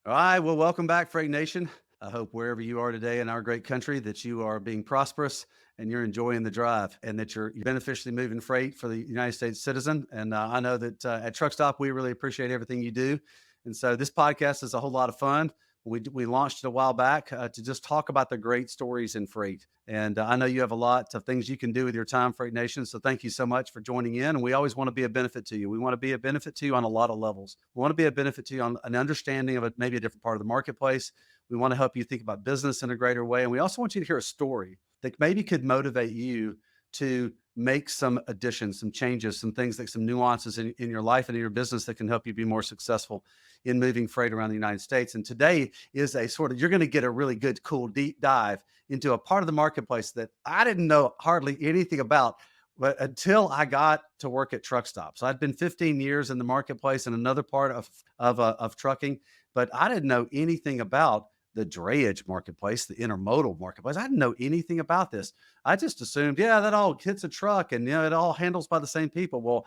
All right. Well, welcome back, Freight Nation. I hope wherever you are today in our great country that you are being prosperous and you're enjoying the drive and that you're beneficially moving freight for the United States citizen. And I know that at Truckstop, we really appreciate everything you do. And so this podcast is a whole lot of fun. We launched it a while back to just talk about the great stories in freight. And I know you have a lot of things you can do with your time, Freight Nation. So thank you so much for joining in. And we always want to be a benefit to you. We want to be a benefit to you on a lot of levels. We want to be a benefit to you on an understanding of maybe a different part of the marketplace. We want to help you think about business in a greater way. And we also want you to hear a story that maybe could motivate you to make some additions, some changes, some things like some nuances in your life and in your business that can help you be more successful in moving freight around the United States. And today is a sort of, you're going to get a really good, cool deep dive into a part of the marketplace that I didn't know hardly anything about. But until I got to work at Truckstop, so I'd been 15 years in the marketplace in another part of trucking, but I didn't know anything about the drayage marketplace, the intermodal marketplace. I didn't know anything about this. I just assumed, yeah, that all hits a truck and it all handles by the same people. Well,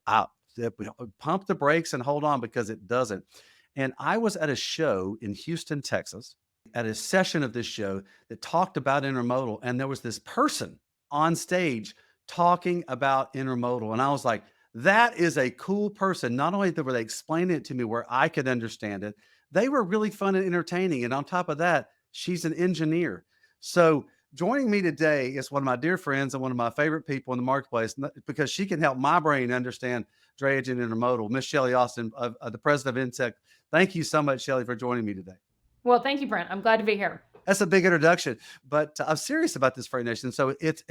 I pump the brakes and hold on because it doesn't. And I was at a show in Houston, Texas, at a session of this show that talked about intermodal. And there was this person on stage talking about intermodal. And I was like, that is a cool person. Not only were they explaining it to me where I could understand it, they were really fun and entertaining. And on top of that, she's an engineer. So joining me today is one of my dear friends and one of my favorite people in the marketplace because she can help my brain understand drayage and intermodal. Miss Shelli Austin, the president of InTek. Thank you so much, Shelli, for joining me today. Well, thank you, Brent. I'm glad to be here. That's a big introduction, but I'm serious about this Freight Nation. So it's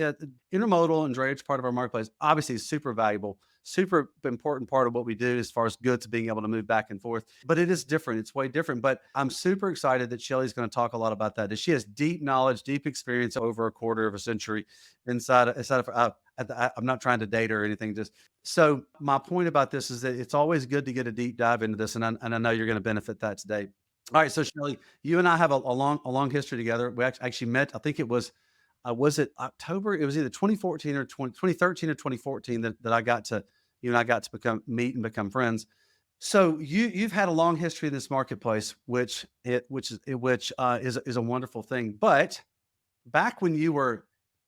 intermodal and drayage part of our marketplace. Obviously, is super valuable, super important part of what we do as far as goods being able to move back and forth. But it is different. It's way different. But I'm super excited that Shelli's going to talk a lot about that. That she has deep knowledge, deep experience over a quarter of a century inside of. I'm not trying to date her or anything. Just so my point about this is that it's always good to get a deep dive into this, and I know you're going to benefit that today. All right, so Shelly, you and I have a long history together. We actually met. I think it was it October? It was either 2014 or 2013 or 2014 that I got to you and I got to meet and become friends. So you've had a long history in this marketplace, which is a wonderful thing. But back when you were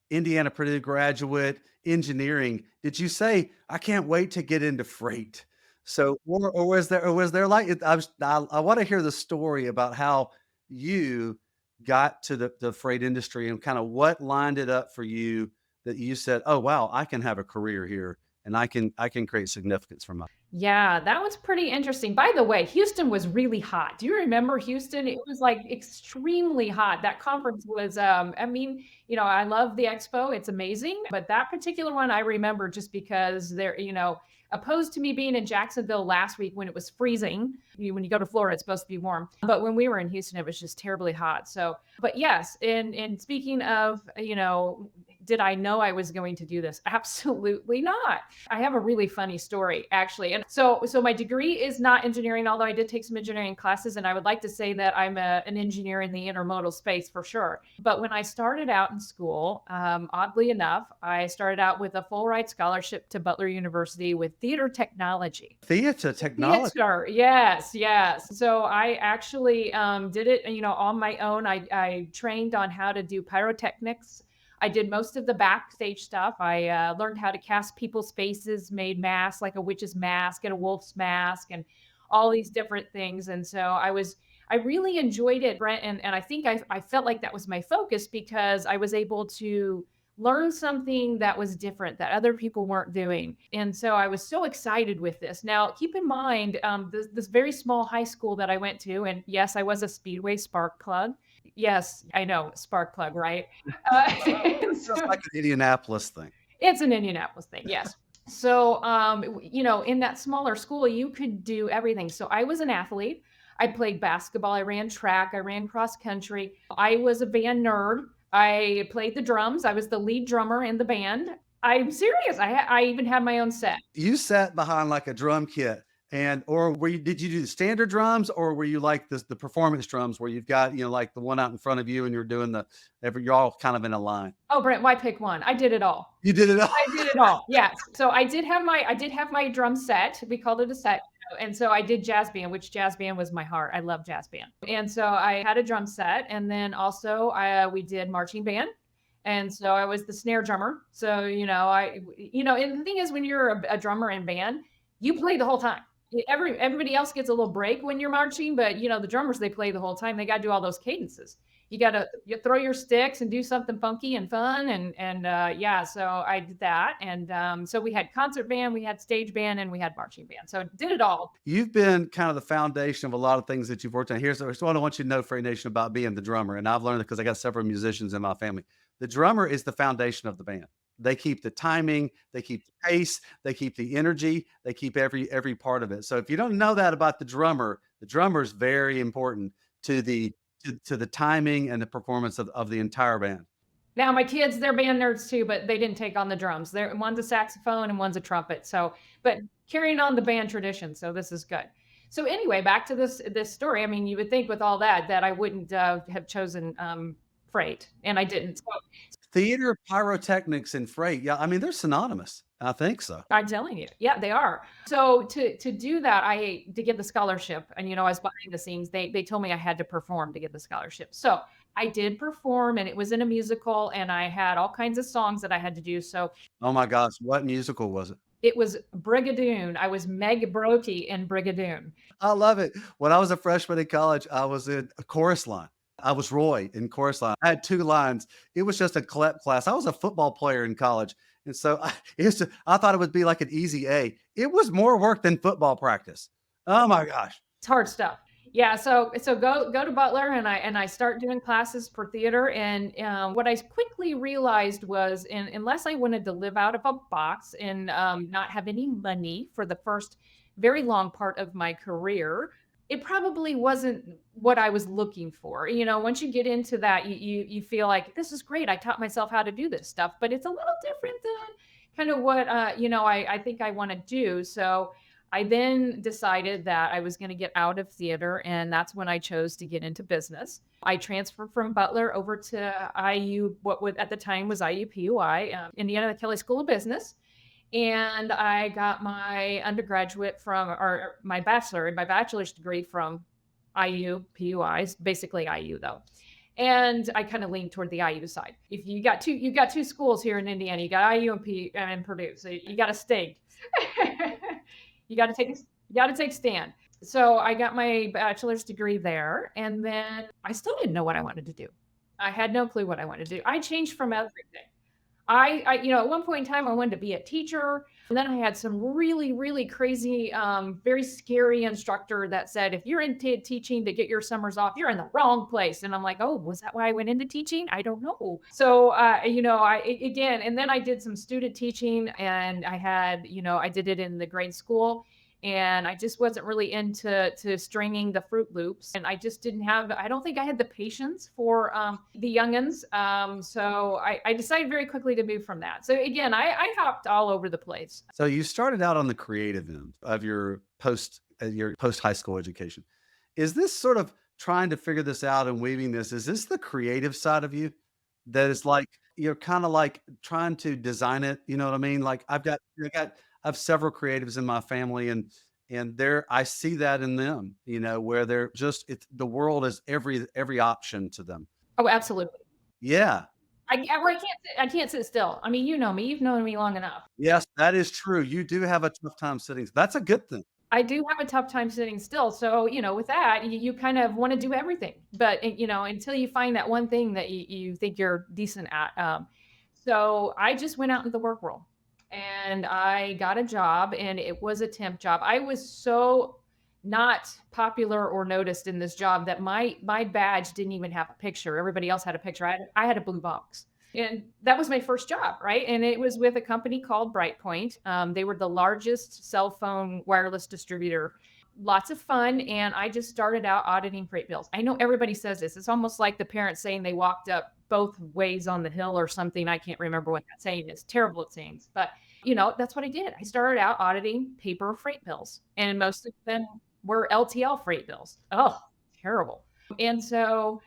Indiana Purdue graduate, engineering, did you say, "I can't wait to get into freight"? So, or was there like I wanna hear the story about how you got to the freight industry and kinda what lined it up for you that you said, "Oh, wow, I can have a career here, and I can create significance for my." Yeah, that was pretty interesting. By the way, Houston was really hot. Do you remember Houston? It was like extremely hot. That conference was, I mean, I love the expo. It's amazing. But that particular one I remember just because opposed to me being in Jacksonville last week when it was freezing. When you go to Florida, it's supposed to be warm. But when we were in Houston, it was just terribly hot. So, but yes, and speaking of, did I know I was going to do this? Absolutely not. I have a really funny story actually. And so my degree is not engineering, although I did take some engineering classes, and I would like to say that I'm an engineer in the intermodal space for sure. But when I started out in school, oddly enough, I started out with a full ride scholarship to Butler University with theater technology. Theater technology. Theater, yes, yes. So I actually did it, on my own. I trained on how to do pyrotechnics. I did most of the backstage stuff. I learned how to cast people's faces, made masks like a witch's mask and a wolf's mask, and all these different things. And so I really enjoyed it, Brent. And I think I felt like that was my focus because I was able to learn something that was different that other people weren't doing. And so I was so excited with this. Now, keep in mind, this very small high school that I went to, and yes, I was a Speedway spark plug. Yes, I know, spark plug, right? And It's just so like an Indianapolis thing. it's an Indianapolis thing, yes. So, in that smaller school, you could do everything. So I was an athlete. I played basketball. I ran track. I ran cross country. I was a band nerd. I played the drums. I was the lead drummer in the band. I'm serious. I even had my own set. You sat behind like a drum kit And or did you do the standard drums, or were you like the performance drums where you've got, like the one out in front of you and you're doing you're all kind of in a line? Oh, Brent, why pick one? I did it all. You did it all. I did it all. Yes. So I did have my drum set. We called it a set. And so I did jazz band, which jazz band was my heart. I love jazz band. And so I had a drum set, and then also we did marching band. And so I was the snare drummer. So, and the thing is, when you're a drummer in band, you play the whole time. Everybody else gets a little break when you're marching, but the drummers, they play the whole time. They got to do all those cadences. You throw your sticks and do something funky and fun. And yeah, so I did that. And so we had concert band, we had stage band, and we had marching band. So did it all. You've been kind of the foundation of a lot of things that you've worked on. Here's what I want you to know, Freight Nation, about being the drummer. And I've learned it because I got several musicians in my family. The drummer is the foundation of the band. They keep the timing, they keep the pace, they keep the energy, they keep every part of it. So if you don't know that about the drummer is very important to the timing and the performance of the entire band. Now my kids, they're band nerds too, but they didn't take on the drums. One's a saxophone and one's a trumpet. So, but carrying on the band tradition. So this is good. So anyway, back to this story. I mean, you would think with all that I wouldn't have chosen freight, and I didn't. So Theater, pyrotechnics, and freight. Yeah, I mean, they're synonymous. I think so. I'm telling you, yeah, they are. So to do that, to get the scholarship, and I was behind the scenes. They told me I had to perform to get the scholarship. So I did perform, and it was in a musical, and I had all kinds of songs that I had to do. So Oh my gosh, what musical was it? it was Brigadoon. I was Meg Brody in Brigadoon. I love it. When I was a freshman in college, I was in a chorus line. I was Roy in chorus line. I had 2 lines. It was just a CLEP class. I was a football player in college. And so I thought it would be like an easy A. It was more work than football practice. Oh my gosh. It's hard stuff. Yeah, so go to Butler, and I start doing classes for theater. And what I quickly realized was, unless I wanted to live out of a box and not have any money for the first very long part of my career, it probably wasn't what I was looking for. Once you get into that, you feel like, this is great. I taught myself how to do this stuff, but it's a little different than kind of what I think I want to do. So I then decided that I was going to get out of theater, and that's when I chose to get into business. I transferred from Butler over to IU, at the time was IUPUI, Indiana Kelley School of Business. And I got my undergraduate or my bachelor's degree from IUPUI, basically IU though. And I kind of leaned toward the IU side. If you got two schools here in Indiana, you got IU and Purdue, so you got to stay. You got to take a stand. So I got my bachelor's degree there, and then I still didn't know what I wanted to do. I had no clue what I wanted to do. I changed from everything. At one point in time, I wanted to be a teacher. And then I had some really, really crazy, very scary instructor that said, if you're into teaching to get your summers off, you're in the wrong place. And I'm like, oh, was that why I went into teaching? I don't know. So, and then I did some student teaching, and I did it in the grade school. And I just wasn't really into stringing the Fruit Loops. And I just I don't think I had the patience for the youngins. So I decided very quickly to move from that. So again, I hopped all over the place. So you started out on the creative end of your post high school education. Is this sort of trying to figure this out and weaving this? Is this the creative side of you that is like, you're kind of like trying to design it? You know what I mean? Like I have several creatives in my family, and I see that in them, where they're just, the world is every option to them. Oh, absolutely. Yeah. I can't sit still. I mean, you know me, you've known me long enough. Yes, that is true. You do have a tough time sitting. That's a good thing. I do have a tough time sitting still. So, with that, you kind of want to do everything, but until you find that one thing that you think you're decent at. So I just went out into the work world. And I got a job, and it was a temp job. I was so not popular or noticed in this job that my badge didn't even have a picture. Everybody else had a picture. I had a blue box. And that was my first job, right? And it was with a company called Brightpoint. They were the largest cell phone wireless distributor. Lots of fun. And I just started out auditing freight bills. I know everybody says this. It's almost like the parents saying they walked up both ways on the hill or something. I can't remember what that saying is. Terrible at sayings. But That's what I did. I started out auditing paper freight bills, and most of them were LTL freight bills. Oh, terrible. And so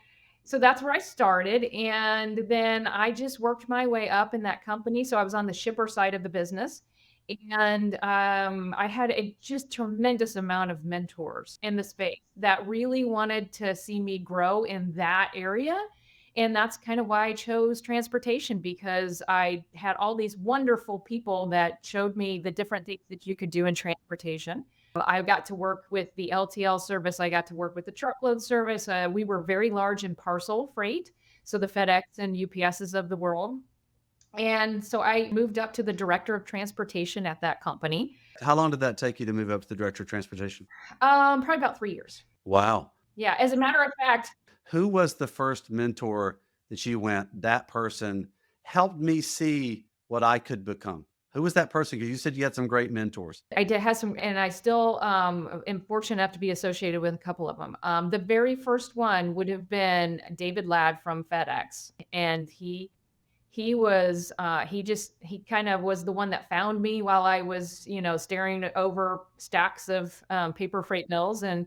that's where I started, and then I just worked my way up in that company. So I was on the shipper side of the business, and I had a just tremendous amount of mentors in the space that really wanted to see me grow in that area. And that's kind of why I chose transportation, because I had all these wonderful people that showed me the different things that you could do in transportation. I got to work with the LTL service. I got to work with the truckload service. We were very large in parcel freight, so the FedEx and UPSs of the world. And so I moved up to the director of transportation at that company. How long did that take you to move up to the director of transportation? Probably about 3 years. Wow. Yeah, as a matter of fact, Who was the first mentor that you went, that person helped me see what I could become? Who was that person? Because you said you had some great mentors. I did have some, and I still am fortunate enough to be associated with a couple of them. The very first one would have been David Ladd from FedEx, and he kind of was the one that found me while I was, staring over stacks of paper freight mills, and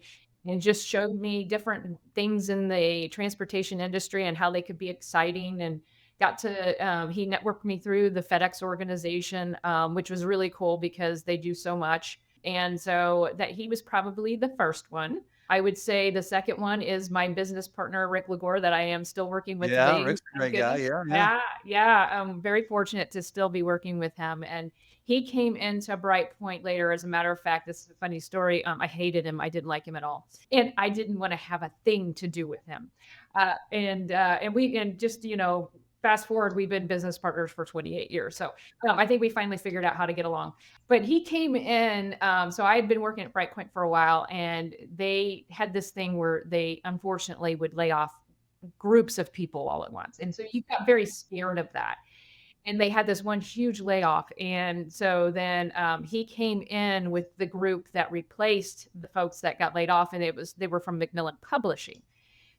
just showed me different things in the transportation industry and how they could be exciting, and he networked me through the FedEx organization, which was really cool because they do so much. And so that he was probably the first one. I would say the second one is my business partner, Rick Lagore, that I am still working with Yeah, today. Rick's a Thank great guy. goodness. Yeah, yeah. Yeah, yeah. I'm very fortunate to still be working with him. And he came into Bright Point later. As a matter of fact, this is a funny story. I hated him. I didn't like him at all. And I didn't want to have a thing to do with him. And just, fast forward, we've been business partners for 28 years. So I think we finally figured out how to get along. But he came in. So I had been working at Bright Point for a while, and they had this thing where they unfortunately would lay off groups of people all at once. And so you got very scared of that. And they had this one huge layoff. And so then he came in with the group that replaced the folks that got laid off, and they were from Macmillan Publishing.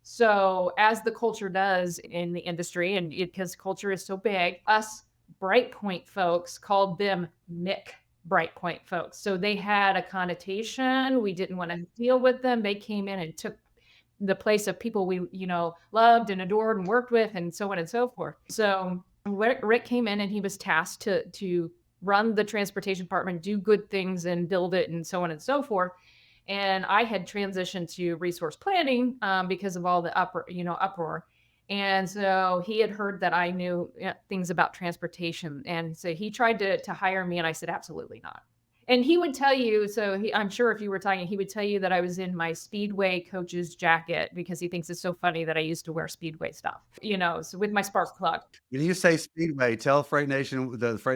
So, as the culture does in the industry, and because culture is so big, us Brightpoint folks called them Nick Brightpoint folks. So they had a connotation. We didn't want to deal with them. They came in and took the place of people we, loved and adored and worked with, and so on and so forth. So Rick came in, and he was tasked to run the transportation department, do good things, and build it, and so on and so forth. And I had transitioned to resource planning because of all the uproar. And so he had heard that I knew things about transportation. And so he tried to hire me, and I said, absolutely not. And he would tell you, I'm sure if you were talking, he would tell you that I was in my Speedway coach's jacket because he thinks it's so funny that I used to wear Speedway stuff, so with my spark plug. When you say Speedway, tell the Freight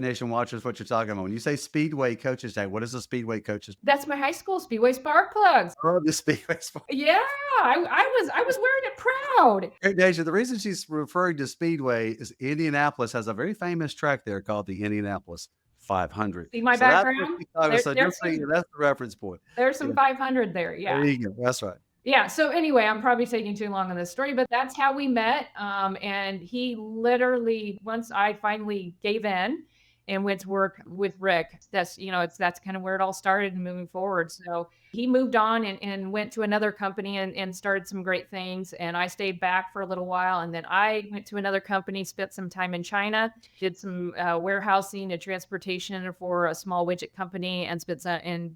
Nation watchers what you're talking about. When you say Speedway Coaches Day, what is a Speedway Coaches? That's my high school Speedway spark plugs. Oh, the Speedway. Yeah, I was wearing it proud. Freight Nation, the reason she's referring to Speedway is Indianapolis has a very famous track there called the Indianapolis 500. See my So that's background? what There- so there's that's the reference point. There's some 500 there. Yeah. There you go. That's right. Yeah. So anyway, I'm probably taking too long on this story, but that's how we met. And he literally, once I finally gave in and went to work with Rick, that's kind of where it all started and moving forward. So he moved on and went to another company and started some great things. And I stayed back for a little while. And then I went to another company, spent some time in China, did some warehousing and transportation for a small widget company, and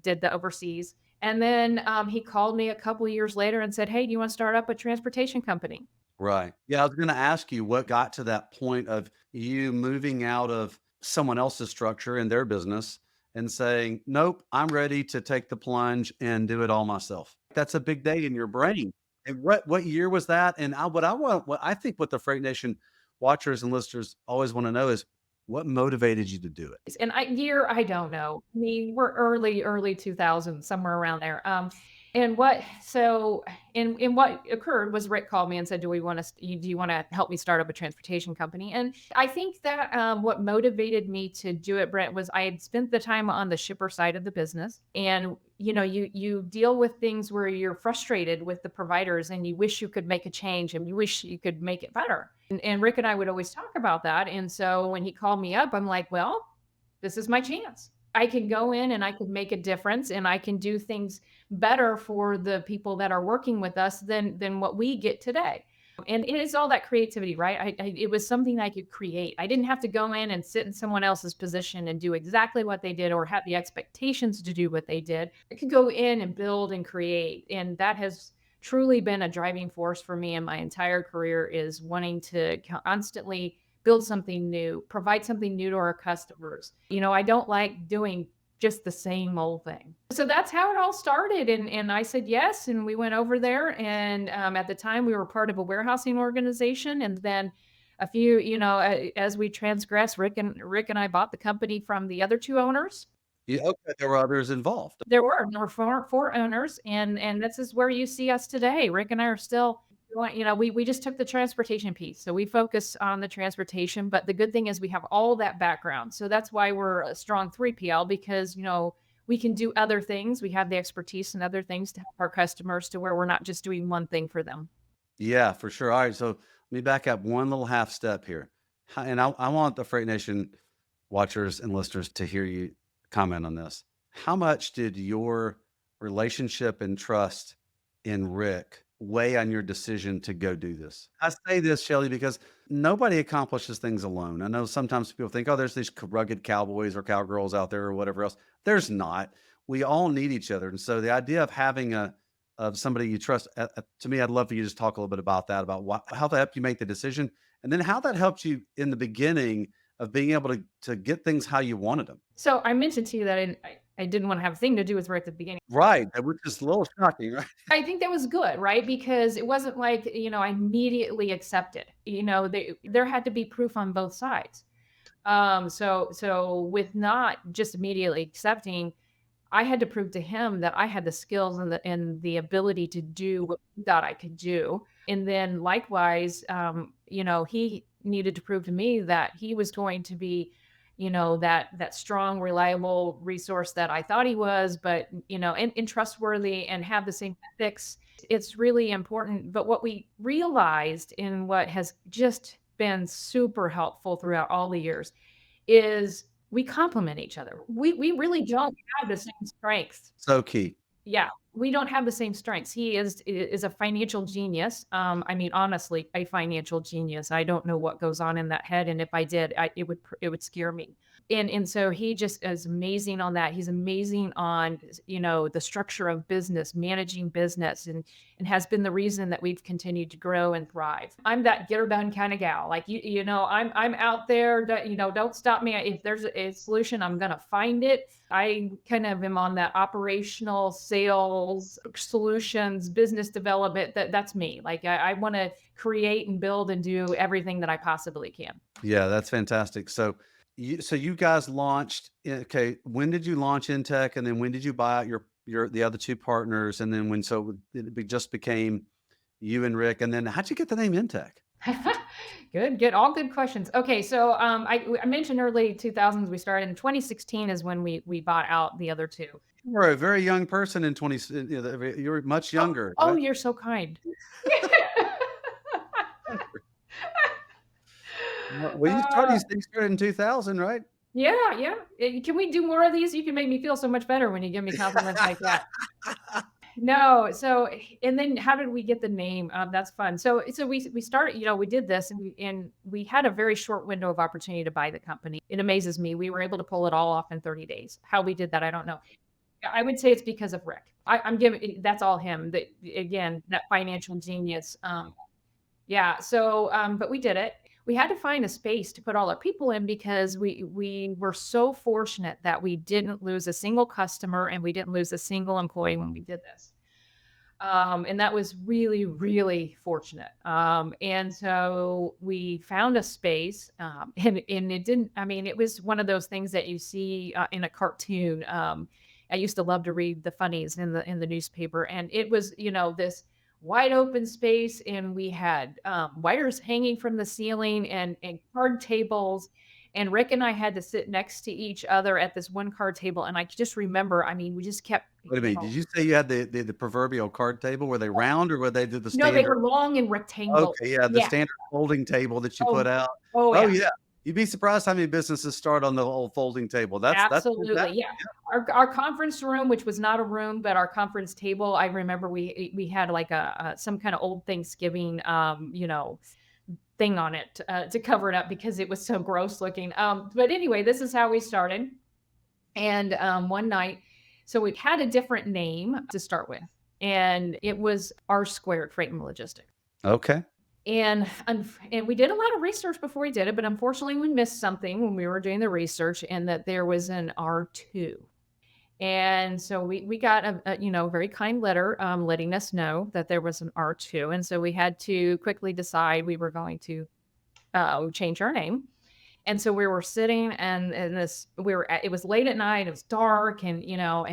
did the overseas. And then he called me a couple of years later and said, hey, do you want to start up a transportation company? Right. Yeah, I was going to ask you what got to that point of you moving out of someone else's structure in their business and saying, nope, I'm ready to take the plunge and do it all myself. That's a big day in your brain. And what year was that? And I think what the Freight Nation watchers and listeners always want to know is what motivated you to do it? And I don't know. I mean, we're early 2000s, somewhere around there. And what occurred was Rick called me and said, do you want to help me start up a transportation company? And I think that what motivated me to do it, Brent, was I had spent the time on the shipper side of the business. And, you deal with things where you're frustrated with the providers and you wish you could make a change and you wish you could make it better. And Rick and I would always talk about that. And so when he called me up, I'm like, well, this is my chance. I can go in and I can make a difference and I can do things better for the people that are working with us than what we get today. And it is all that creativity, right? It was something I could create. I didn't have to go in and sit in someone else's position and do exactly what they did or have the expectations to do what they did. I could go in and build and create, and that has truly been a driving force for me in my entire career is wanting to constantly build something new, provide something new to our customers. I don't like doing just the same old thing. So that's how it all started. And I said yes. And we went over there. And at the time, we were part of a warehousing organization. And then a few, as we transgressed, Rick and I bought the company from the other two owners. Yeah, okay, there were others involved. There were four owners, and this is where you see us today. Rick and I are still going, we just took the transportation piece, so we focus on the transportation, but the good thing is we have all that background, so that's why we're a strong 3PL because, we can do other things. We have the expertise and other things to help our customers to where we're not just doing one thing for them. Yeah, for sure. All right, so let me back up one little half step here. And I want the Freight Nation watchers and listeners to hear you comment on this. How much did your relationship and trust in Rick weigh on your decision to go do this? I say this, Shelli, because nobody accomplishes things alone. I know sometimes people think, oh, there's these rugged cowboys or cowgirls out there or whatever else. There's not. We all need each other. And so the idea of having of somebody you trust, to me, I'd love for you to just talk a little bit about that, about how that helped you make the decision, and then how that helped you in the beginning of being able to get things how you wanted them. So I mentioned to you that I didn't want to have a thing to do with Rick at the beginning. Right, which is a little shocking, right? I think that was good, right? Because it wasn't like, I immediately accepted. There had to be proof on both sides. So with not just immediately accepting, I had to prove to him that I had the skills and the ability to do what he thought I could do. And then likewise, he needed to prove to me that he was going to be, that strong, reliable resource that I thought he was, but, and trustworthy and have the same ethics. It's really important. But what we realized in what has just been super helpful throughout all the years is we complement each other. We really don't have the same strengths. So key. Yeah, we don't have the same strengths. He is a financial genius. I mean, honestly, a financial genius. I don't know what goes on in that head, and if I did, it would scare me. And so he just is amazing on that. He's amazing on, the structure of business, managing business, and has been the reason that we've continued to grow and thrive. I'm that get her done kind of gal. Like I'm out there. Don't stop me. If there's a solution, I'm gonna find it. I kind of am on that operational sales solutions, business development. That's me. Like I want to create and build and do everything that I possibly can. Yeah, that's fantastic. So you guys launched. Okay, when did you launch InTek, and then when did you buy out the other two partners, and then it just became you and Rick, and then how'd you get the name InTek? Good. All good questions. Okay, so I mentioned early 2000s we started. In 2016 is when we bought out the other two. You were a very young person in 20. You were much younger. Oh, Right? you're so kind. Well, you started in 2000, right? Yeah. Can we do more of these? You can make me feel so much better when you give me compliments like that. No, and then how did we get the name? That's fun. So we started, we did this and we had a very short window of opportunity to buy the company. It amazes me. We were able to pull it all off in 30 days. How we did that, I don't know. I would say it's because of Rick. I'm giving, that's all him. Again, that financial genius. Yeah. So, but we did it. We had to find a space to put all our people in because we were so fortunate that we didn't lose a single customer and we didn't lose a single employee when we did this. And that was really, really fortunate. And so we found a space, and it didn't, I mean, it was one of those things that you see in a cartoon. I used to love to read the funnies in the newspaper, and it was, this wide open space, and we had wires hanging from the ceiling and card tables. And Rick and I had to sit next to each other at this one card table. And I just remember, I mean, we just kept. Wait a minute. Did you say you had the proverbial card table? Were they round or were they No, they were long and rectangular. Okay, yeah, the Yeah. standard folding table that you put out. Oh, Oh, yeah. yeah. You'd be surprised how many businesses start on the old folding table. That's Absolutely, fantastic. yeah. Our conference room, which was not a room, but our conference table, I remember we had like a some kinda old Thanksgiving, thing on it, to cover it up because it was so gross looking. But anyway, this is how we started. And one night, so we had a different name to start with, and it was R Squared Freight and Logistics. Okay. And we did a lot of research before we did it, but unfortunately, we missed something when we were doing the research, and that there was an R2. And so we got a very kind letter letting us know that there was an R2, and so we had to quickly decide we were going to change our name. And so we were sitting and it was late at night, it was dark, and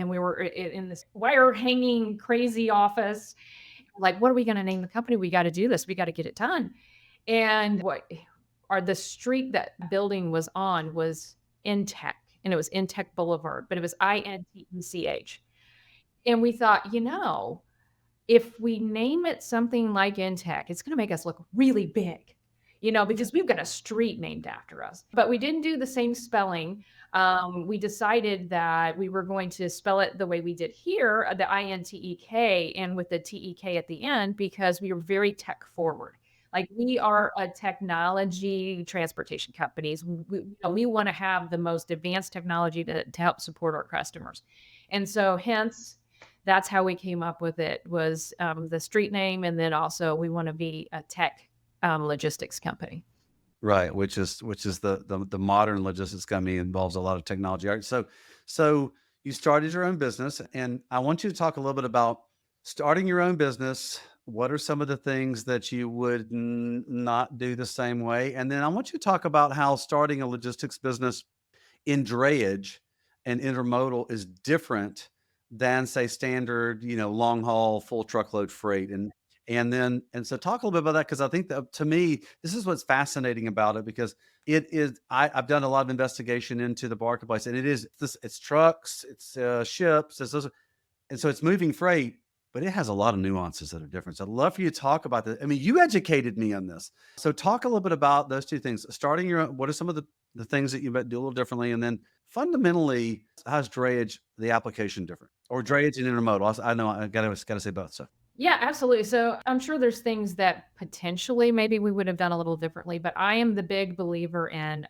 we were in this wire hanging crazy office. Like, what are we going to name the company? We got to do this. We got to get it done. And what are the street that building was on was InTek, and it was InTek Boulevard, but it was INTECH. And we thought, if we name it something like InTech, it's gonna make us look really big, because we've got a street named after us. But we didn't do the same spelling. We decided that we were going to spell it the way we did here, the INTEK, and with the TEK at the end, because we were very tech forward. Like, we are a technology transportation companies. We want to have the most advanced technology to help support our customers. And so hence that's how we came up with it, was the street name. And then also we want to be a tech logistics company. Right, which is the modern logistics company, involves a lot of technology. All right, so you started your own business, and I want you to talk a little bit about starting your own business. What are some of the things that you would not do the same way? And then I want you to talk about how starting a logistics business in drayage and intermodal is different than, say, standard, long haul, full truckload freight. And so talk a little bit about that, because I think that, to me, this is what's fascinating about it, because I've done a lot of investigation into the marketplace, and it's trucks, it's ships, and so it's moving freight, but it has a lot of nuances that are different. So I'd love for you to talk about that. I mean, you educated me on this. So talk a little bit about those two things. Starting your own, what are some of the things that you might do a little differently? And then fundamentally, how's drayage, the application different? Or drayage and intermodal? I know I gotta say both. So Yeah, absolutely. So I'm sure there's things that potentially maybe we would have done a little differently, but I am the big believer in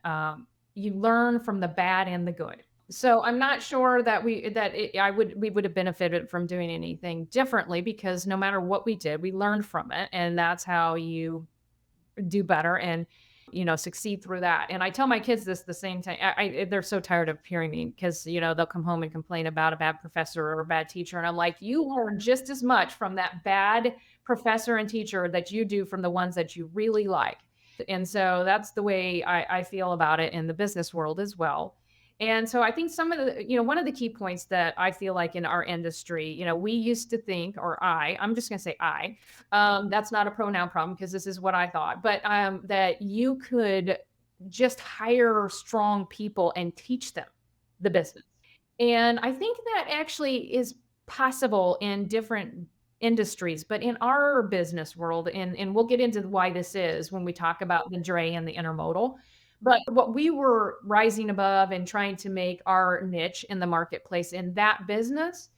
you learn from the bad and the good. So I'm not sure that we would have benefited from doing anything differently, because no matter what we did, we learned from it, and that's how you do better and succeed through that. And I tell my kids this the same time. They're so tired of hearing me, because they'll come home and complain about a bad professor or a bad teacher, and I'm like, you learn just as much from that bad professor and teacher that you do from the ones that you really like. And so that's the way I feel about it in the business world as well. And so I think some of one of the key points that I feel like in our industry, we used to think, or I'm just going to say that's not a pronoun problem, because this is what I thought, but that you could just hire strong people and teach them the business. And I think that actually is possible in different industries, but in our business world, and we'll get into why this is when we talk about the dray and the intermodal. But what we were rising above and trying to make our niche in the marketplace in that business,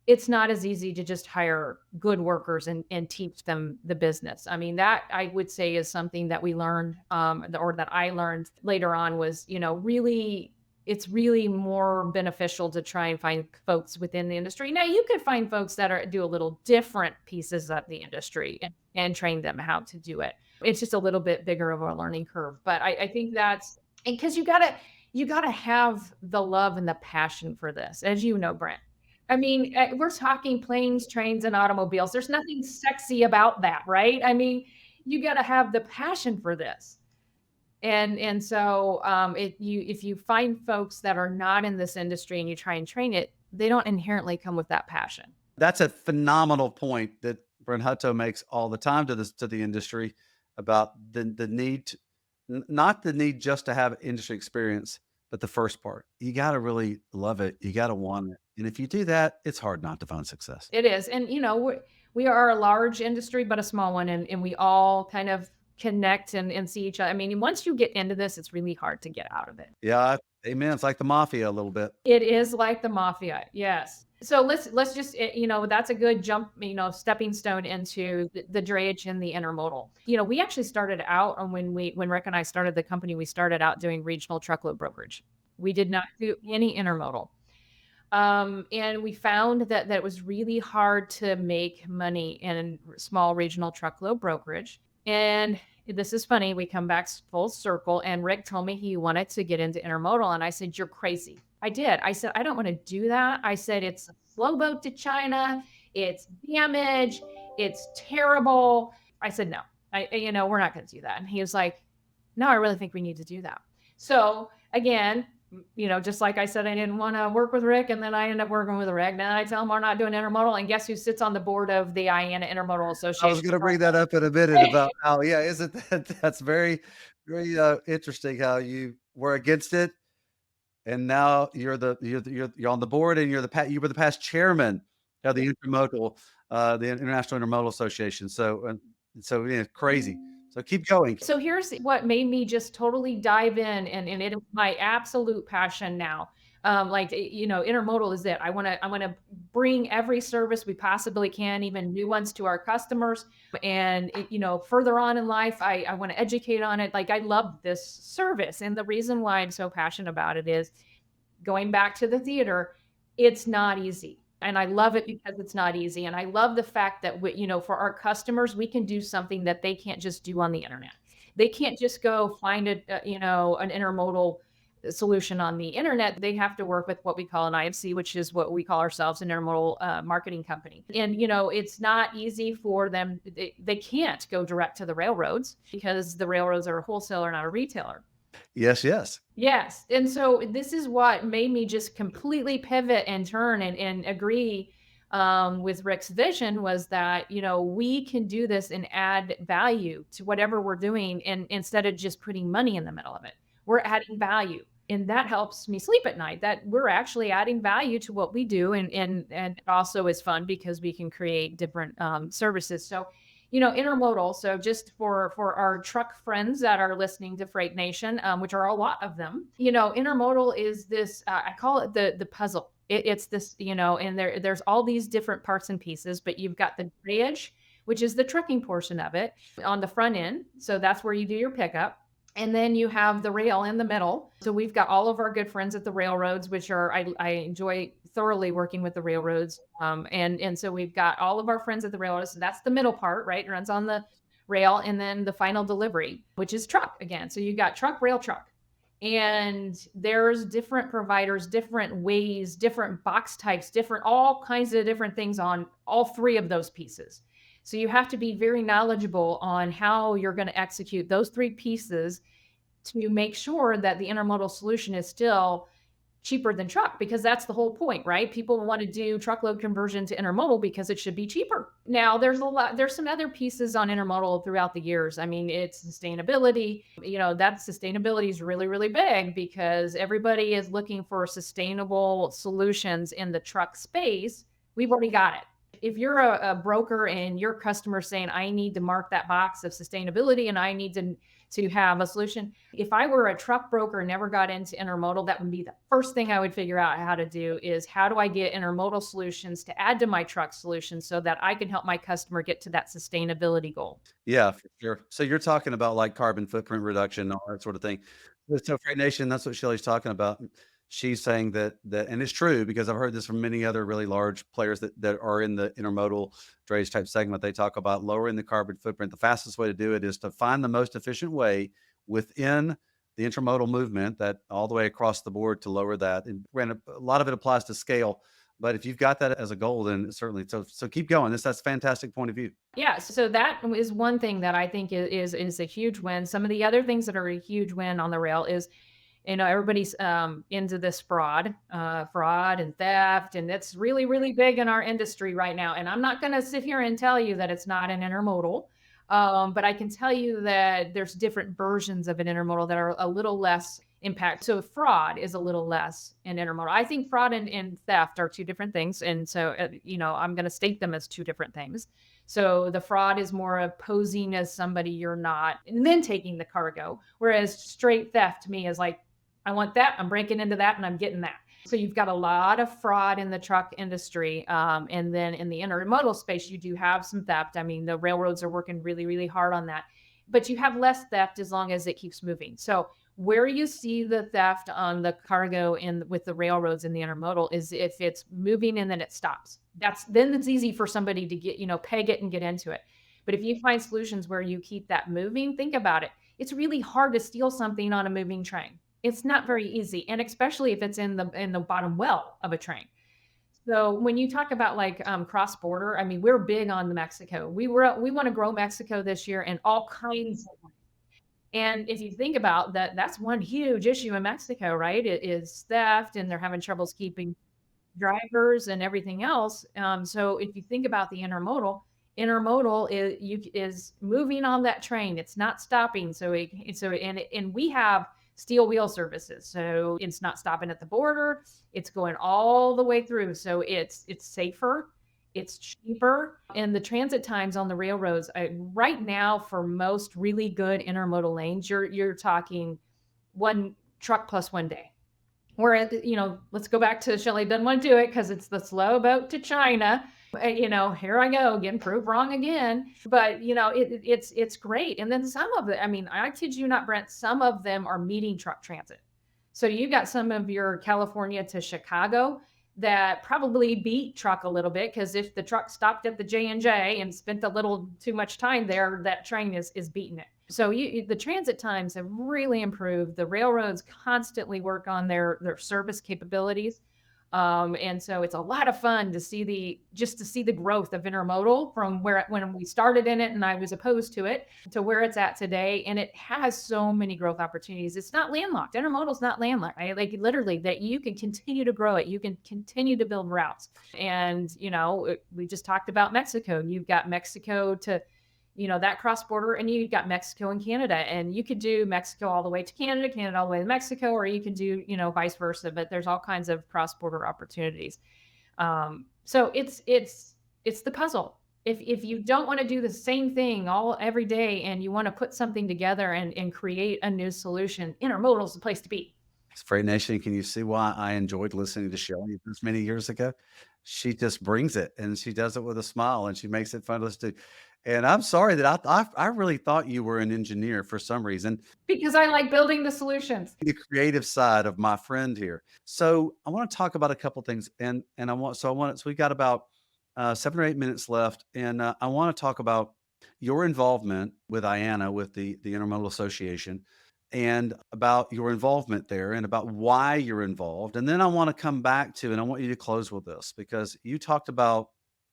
it's not as easy to just hire good workers and teach them the business. I mean, that I would say is something that we learned, or that I learned later on, was, really, it's really more beneficial to try and find folks within the industry. Now, you could find folks that do a little different pieces of the industry, and train them how to do it. It's just a little bit bigger of a learning curve. But I think that's because you gotta have the love and the passion for this, as you know, Brent. I mean, we're talking planes, trains, and automobiles. There's nothing sexy about that, right? I mean, you gotta have the passion for this. And so, if you find folks that are not in this industry and you try and train it, they don't inherently come with that passion. that's a phenomenal point that Brent Hutto makes all the time to the industry, about the need not the need just to have industry experience, but the first part. You got to really love it. You got to want it. And if you do that, it's hard not to find success. It is, and we are a large industry, but a small one, and we all kind of connect and see each other. I mean, once you get into this, it's really hard to get out of it. Yeah, amen. It's like the mafia a little bit. It is like the mafia, yes. So let's just, that's a good jump, stepping stone into the drayage and the intermodal. We actually started out on when Rick and I started the company, we started out doing regional truckload brokerage. We did not do any intermodal. And we found that it was really hard to make money in small regional truckload brokerage. And this is funny. We come back full circle, and Rick told me he wanted to get into intermodal. And I said, "You're crazy." I did. I said, "I don't want to do that." I said, "It's a slow boat to China. It's damage. It's terrible." I said, "No, we're not going to do that." And he was like, "No, I really think we need to do that." So again, just like I said, I didn't want to work with Rick, and then I ended up working with Rick. Now I tell him we're not doing intermodal, and guess who sits on the board of the IANA Intermodal I was Association? going to bring that up in a minute about how, yeah, isn't that's very, very interesting how you were against it, and now you're on the board, and you were the past chairman of the Intermodal, the International Intermodal Association. So yeah, crazy. So keep going. So here's what made me just totally dive in, and it is my absolute passion now. Intermodal is it. I want to bring every service we possibly can, even new ones, to our customers. And further on in life, I want to educate on it. Like, I love this service, and the reason why I'm so passionate about it is, going back to the theater, it's not easy. And I love it because it's not easy. And I love the fact that for our customers, we can do something that they can't just do on the internet. They can't just go find an intermodal solution on the internet. They have to work with what we call an IFC, which is what we call ourselves, an intermodal marketing company. And it's not easy for them. They can't go direct to the railroads because the railroads are a wholesaler, not a retailer. Yes, yes. Yes. And so this is what made me just completely pivot and turn and agree with Rick's vision, was that, we can do this and add value to whatever we're doing. And instead of just putting money in the middle of it, we're adding value. And that helps me sleep at night, that we're actually adding value to what we do. And it also is fun because we can create different services. So, intermodal. So just for our truck friends that are listening to Freight Nation, which are a lot of them, intermodal is this, I call it the puzzle. It's this, and there's all these different parts and pieces, but you've got the drayage, which is the trucking portion of it on the front end. So that's where you do your pickup. And then you have the rail in the middle. So we've got all of our good friends at the railroads, which I enjoy thoroughly working with the railroads. And so we've got all of our friends at the railroads. So that's the middle part, right? It runs on the rail. And then the final delivery, which is truck again. So you got truck, rail, truck. And there's different providers, different ways, different box types, all kinds of different things on all three of those pieces. So you have to be very knowledgeable on how you're going to execute those three pieces to make sure that the intermodal solution is still cheaper than truck, because that's the whole point, right? People want to do truckload conversion to intermodal because it should be cheaper. Now, there's some other pieces on intermodal throughout the years. I mean, it's sustainability. That sustainability is really, really big because everybody is looking for sustainable solutions in the truck space. We've already got it. If you're a broker and your customer saying, "I need to mark that box of sustainability and I need to have a solution." If I were a truck broker and never got into intermodal, that would be the first thing I would figure out how to do, is how do I get intermodal solutions to add to my truck solution so that I can help my customer get to that sustainability goal. Yeah, for sure. So you're talking about like carbon footprint reduction, all that sort of thing. So Freight Nation, that's what Shelly's talking about. She's saying that, and it's true because I've heard this from many other really large players that are in the intermodal drayage type segment. They talk about lowering the carbon footprint. The fastest way to do it is to find the most efficient way within the intermodal movement, that all the way across the board, to lower that. And granted, a lot of it applies to scale, but if you've got that as a goal, then certainly. So keep going. That's a fantastic point of view. Yeah, so that is one thing that I think is a huge win. Some of the other things that are a huge win on the rail is, everybody's into this fraud and theft, and it's really, really big in our industry right now. And I'm not going to sit here and tell you that it's not an intermodal, but I can tell you that there's different versions of an intermodal that are a little less impact. So fraud is a little less in intermodal. I think fraud and theft are two different things. And so, I'm going to state them as two different things. So the fraud is more of posing as somebody you're not and then taking the cargo. Whereas straight theft to me is like, I want that, I'm breaking into that, and I'm getting that. So you've got a lot of fraud in the truck industry. And then in the intermodal space, you do have some theft. I mean, the railroads are working really, really hard on that. But you have less theft as long as it keeps moving. So where you see the theft on the cargo in with the railroads in the intermodal is if it's moving and then it stops. Then it's easy for somebody to get, peg it and get into it. But if you find solutions where you keep that moving, think about it. It's really hard to steal something on a moving train. It's not very easy, and especially if it's in the bottom well of a train. So when you talk about like cross border, I mean, we're big on the Mexico. We want to grow Mexico this year in all kinds of ways. And if you think about that, that's one huge issue in Mexico, right? It is theft, and they're having troubles keeping drivers and everything else. So if you think about the intermodal is moving on that train. It's not stopping. And we have steel wheel services. So it's not stopping at the border. It's going all the way through. So it's safer. It's cheaper. And the transit times on the railroads right now for most really good intermodal lanes, you're talking one truck plus 1 day. Where, let's go back to Shelli doesn't want to do it because it's the slow boat to China. Here I go again, prove wrong again. But it's great. And then some of it, I mean, I kid you not, Brent, some of them are meeting truck transit. So you got some of your California to Chicago that probably beat truck a little bit because if the truck stopped at the J&J and spent a little too much time there, that train is beating it. So the transit times have really improved. The railroads constantly work on their service capabilities. And so it's a lot of fun to see the growth of intermodal from when we started in it and I was opposed to it to where it's at today. And it has so many growth opportunities. It's not landlocked. Intermodal's not landlocked, right? Like literally that you can continue to grow it. You can continue to build routes. And, we just talked about Mexico. You've got Mexico to, that cross border, and you got Mexico and Canada, and you could do Mexico all the way to Canada, Canada all the way to Mexico, or you can do, vice versa, but there's all kinds of cross border opportunities. So it's the puzzle. If you don't want to do the same thing every day and you want to put something together and create a new solution, intermodal is the place to be. Freight Nation, can you see why I enjoyed listening to Shelli this many years ago? She just brings it, and she does it with a smile, and she makes it fun to listen to. And I'm sorry that I really thought you were an engineer for some reason. Because I like building the solutions. The creative side of my friend here. So I want to talk about a couple things, and so we got about 7 or 8 minutes left, and I want to talk about your involvement with IANA, with the Intermodal Association, and about your involvement there and about why you're involved. And then I want to come back to, and I want you to close with this because you talked about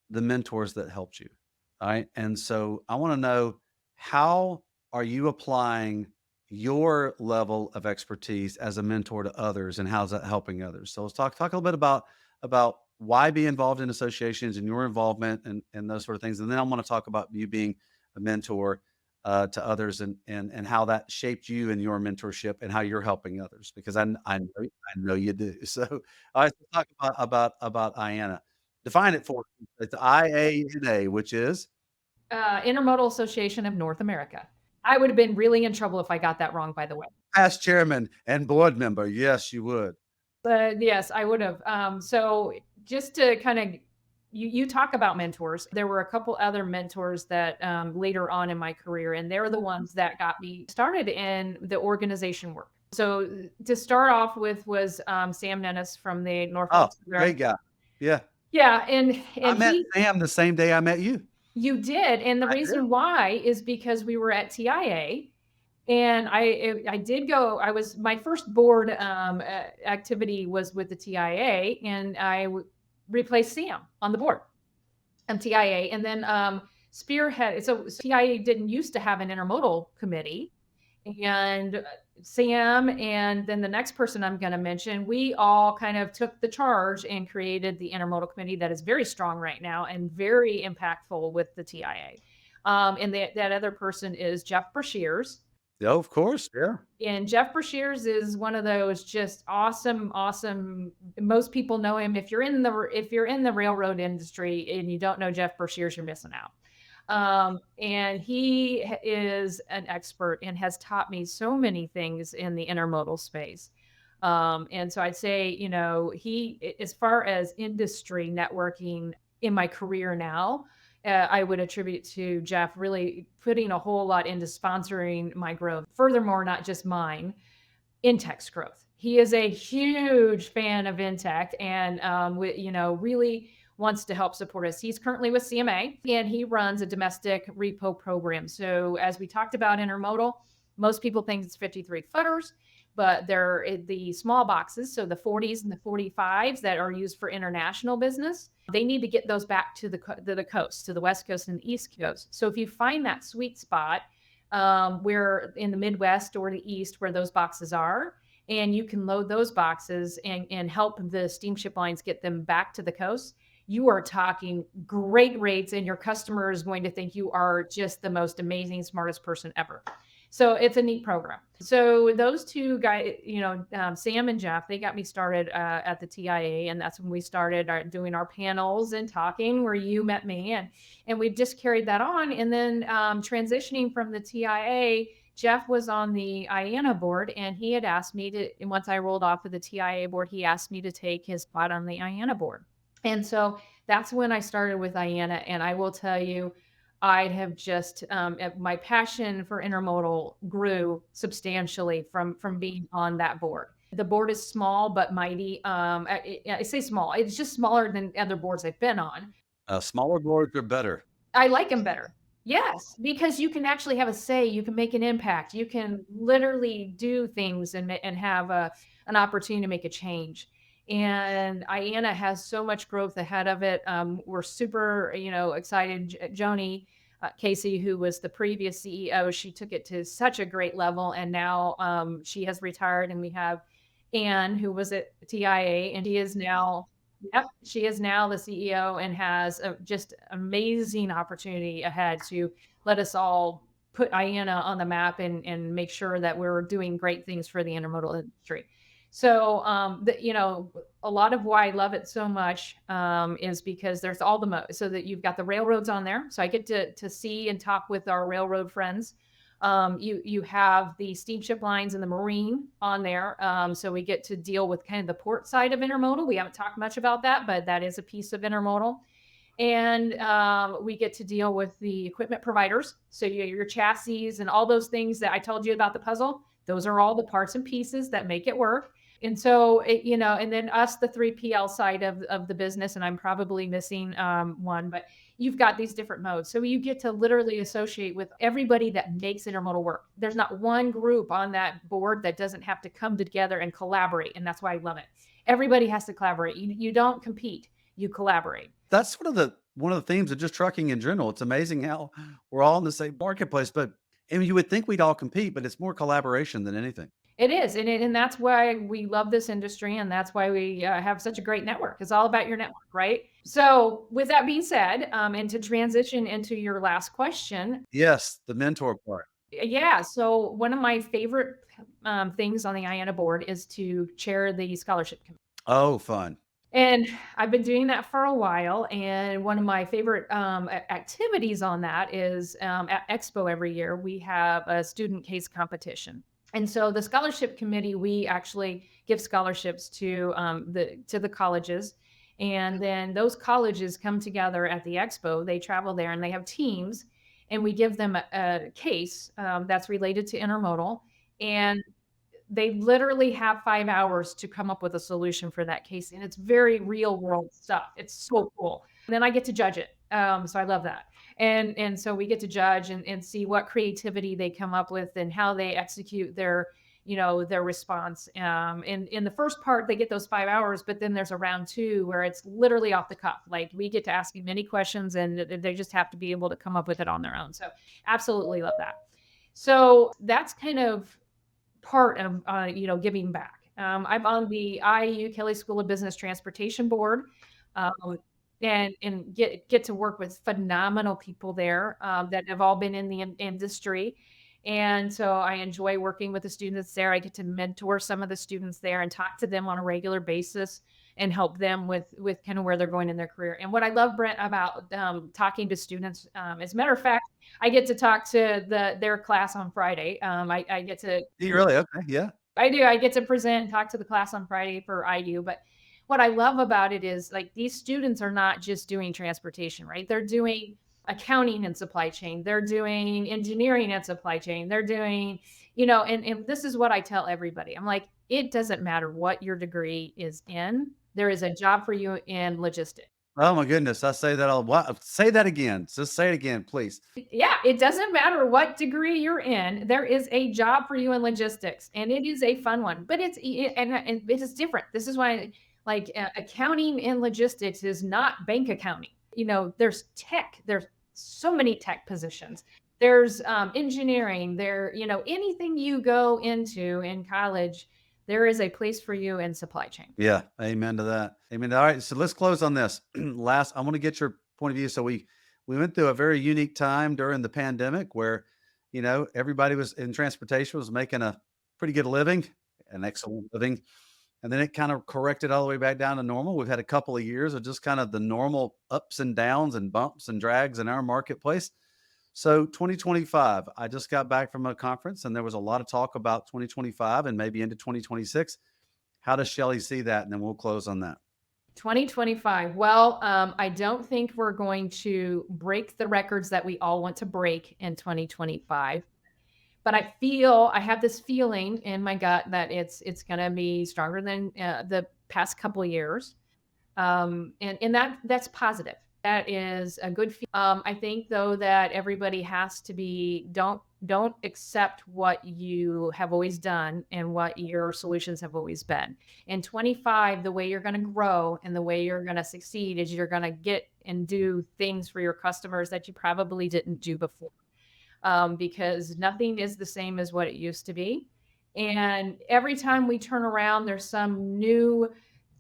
the mentors that helped you. All right. And so I want to know, how are you applying your level of expertise as a mentor to others, and how's that helping others? So let's talk a little bit about why be involved in associations and your involvement and those sort of things. And then I want to talk about you being a mentor to others and how that shaped you and your mentorship and how you're helping others, because I know you do. So all right, let's talk about IANA. Define it for us. It's IANA, which is Intermodal Association of North America. I would have been really in trouble if I got that wrong, by the way. past chairman and board member. Yes, you would. But yes, I would have. So just to kind of, you talk about mentors. There were a couple other mentors that later on in my career, and they're the ones that got me started in the organization work. So to start off with was Sam Nennis from the Norfolk. Oh, great guy. Yeah. Yeah, and I met Sam the same day I met you. You did, and the reason why is because we were at TIA, and I did go. My first board activity was with the TIA, and I replaced Sam on the board of TIA, and then spearhead. So TIA didn't used to have an intermodal committee, and Sam and then the next person I'm going to mention, we all kind of took the charge and created the intermodal committee that is very strong right now and very impactful with the TIA. And that other person is Jeff Brashears. Oh, of course. Yeah. And Jeff Brashears is one of those just awesome, awesome. Most people know him. If you're in the railroad industry and you don't know Jeff Brashears, you're missing out. And is an expert and has taught me so many things in the intermodal space. And so I'd say, as far as industry networking in my career now, I would attribute to Jeff really putting a whole lot into sponsoring my growth. Furthermore, not just mine, InTek's growth. He is a huge fan of InTek and, really wants to help support us. He's currently with CMA and he runs a domestic repo program. So as we talked about intermodal, most people think it's 53 footers, but they're the small boxes. So the 40s and the 45s that are used for international business, they need to get those back to the coast, to the West Coast and the East Coast. So if you find that sweet spot, where in the Midwest or the East where those boxes are, and you can load those boxes and help the steamship lines get them back to the coast, you are talking great rates, and your customer is going to think you are just the most amazing, smartest person ever. So it's a neat program. So those two guys, Sam and Jeff, they got me started at the TIA, and that's when we started doing our panels and talking, where you met me, and we just carried that on. And then transitioning from the TIA, Jeff was on the IANA board, and he had asked me to. And once I rolled off of the TIA board, he asked me to take his spot on the IANA board. And so that's when I started with IANA, and I will tell you, I have just my passion for intermodal grew substantially from being on that board. The board is small but mighty. I say small; it's just smaller than other boards I've been on. Smaller boards are better. I like them better. Yes, because you can actually have a say, you can make an impact, you can literally do things and have an opportunity to make a change. And IANA has so much growth ahead of it. We're super, excited. Joni Casey, who was the previous CEO, she took it to such a great level, and now she has retired, and we have Anne, who was at TIA, and she is now. Yep, she is now the CEO and has a just amazing opportunity ahead to let us all put IANA on the map and make sure that we're doing great things for the intermodal industry. So, a lot of why I love it so much is because there's all the so that you've got the railroads on there. So I get to see and talk with our railroad friends. You have the steamship lines and the marine on there. So we get to deal with kind of the port side of intermodal. We haven't talked much about that, but that is a piece of intermodal. And we get to deal with the equipment providers. So your chassis and all those things that I told you about the puzzle, those are all the parts and pieces that make it work. And so, and then us, the 3PL side of the business, and I'm probably missing one, but you've got these different modes. So you get to literally associate with everybody that makes intermodal work. There's not one group on that board that doesn't have to come together and collaborate. And that's why I love it. Everybody has to collaborate. You don't compete, you collaborate. That's one of the themes of just trucking in general. It's amazing how we're all in the same marketplace, but and you would think we'd all compete, but it's more collaboration than anything. It is, and that's why we love this industry, and that's why we have such a great network. It's all about your network, right? So, with that being said, and to transition into your last question, Yes, the mentor part. yeah. So, one of my favorite things on the IANA board is to chair the scholarship committee. Oh, fun. And I've been doing that for a while. And one of my favorite activities on that is at Expo every year, we have a student case competition. And so the scholarship committee, we actually give scholarships to the colleges. And then those colleges come together at the expo. They travel there and they have teams, and we give them a case that's related to intermodal. And they literally have 5 hours to come up with a solution for that case, and it's very real world stuff. It's so cool. And then I get to judge it, so I love that. And so we get to judge and see what creativity they come up with and how they execute their response. In the first part, they get those 5 hours, but then there's a round 2 where it's literally off the cuff. Like, we get to ask them many questions, and they just have to be able to come up with it on their own. So absolutely love that. So that's kind of part of giving back. I'm on the IU Kelly School of Business Transportation Board, and get to work with phenomenal people there that have all been in the industry. And so I enjoy working with the students there. I get to mentor some of the students there and talk to them on a regular basis and help them with kind of where they're going in their career. And what I love, Brent, about talking to students, as a matter of fact, I get to talk to their class on Friday. I get to You really? Okay. Yeah. I do. I get to present and talk to the class on Friday for IU. But what I love about it is like these students are not just doing transportation, right? They're doing accounting and supply chain. They're doing engineering and supply chain. They're doing, and this is what I tell everybody. I'm like, it doesn't matter what your degree is in. There is a job for you in logistics. Oh my goodness. I say that all. What? Say that again. Just say it again, please. Yeah, it doesn't matter what degree you're in. There is a job for you in logistics, and it is a fun one. But and it is different. This is why, like, accounting in logistics is not bank accounting. There's tech. There's so many tech positions. There's engineering. Anything you go into in college, there is a place for you in supply chain. Yeah. Amen to that. Amen. All right. So let's close on this. I want to get your point of view. So we went through a very unique time during the pandemic where, everybody was in transportation was making a pretty good living, an excellent living. And then it kind of corrected all the way back down to normal. We've had a couple of years of just kind of the normal ups and downs and bumps and drags in our marketplace. So 2025, I just got back from a conference and there was a lot of talk about 2025 and maybe into 2026. How does Shelli see that? And then we'll close on that. 2025. Well, I don't think we're going to break the records that we all want to break in 2025. But I have this feeling in my gut that it's going to be stronger than the past couple of years. And that's positive. That is a good I think though that everybody has to be, don't accept what you have always done and what your solutions have always been. In 25, the way you're going to grow and the way you're going to succeed is you're going to get and do things for your customers that you probably didn't do before. Because nothing is the same as what it used to be. And every time we turn around, there's some new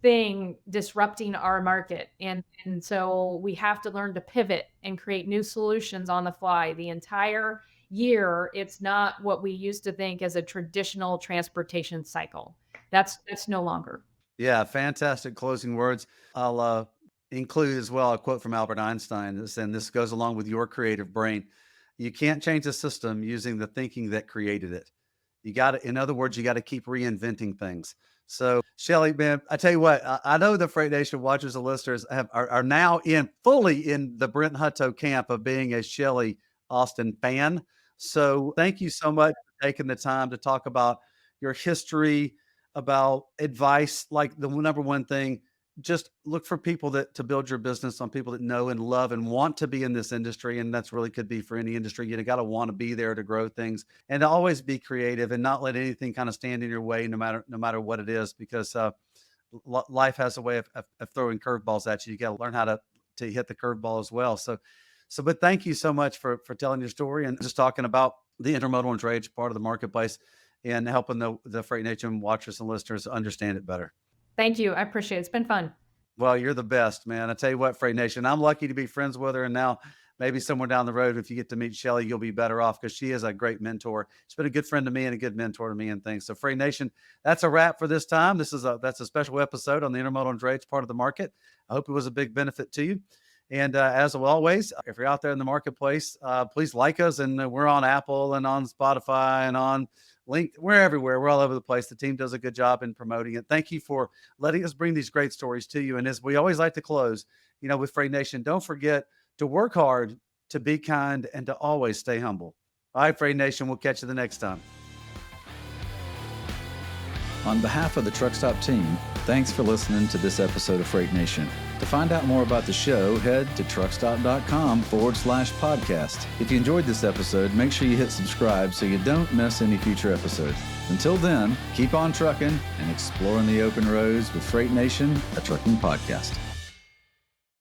thing disrupting our market. And so we have to learn to pivot and create new solutions on the fly. The entire year, it's not what we used to think as a traditional transportation cycle. That's no longer. Yeah, fantastic closing words. I'll include as well a quote from Albert Einstein, and this goes along with your creative brain. You can't change a system using the thinking that created it. In other words, you got to keep reinventing things. So Shelli, man, I tell you what, I know the Freight Nation watchers and listeners are now fully in the Brent Hutto camp of being a Shelli Austin fan. So thank you so much for taking the time to talk about your history, about advice. Like the number one thing, just look for people to build your business on, people that know and love and want to be in this industry. And that's really could be for any industry. You got to want to be there to grow things and to always be creative and not let anything kind of stand in your way, no matter what it is, because life has a way of throwing curveballs at you. You got to learn how to hit the curveball as well. But thank you so much for telling your story and just talking about the intermodal and drayage part of the marketplace and helping the Freight Nation watchers and listeners understand it better. Thank you. I appreciate it. It's been fun. Well, you're the best, man. I tell you what, Freight Nation, I'm lucky to be friends with her. And now maybe somewhere down the road, if you get to meet Shelli, you'll be better off because she is a great mentor. She's been a good friend to me and a good mentor to me and things. So Freight Nation, that's a wrap for this time. That's a special episode on the intermodal and drayage part of the market. I hope it was a big benefit to you. And as always, if you're out there in the marketplace, please like us. And we're on Apple and on Spotify and on Link. We're everywhere. We're all over the place. The team does a good job in promoting it. Thank you for letting us bring these great stories to you. And as we always like to close, with Freight Nation, don't forget to work hard, to be kind, and to always stay humble. All right, Freight Nation, we'll catch you the next time. On behalf of the Truckstop team, thanks for listening to this episode of Freight Nation. To find out more about the show, head to truckstop.com/podcast. If you enjoyed this episode, make sure you hit subscribe so you don't miss any future episodes. Until then, keep on trucking and exploring the open roads with Freight Nation, a trucking podcast.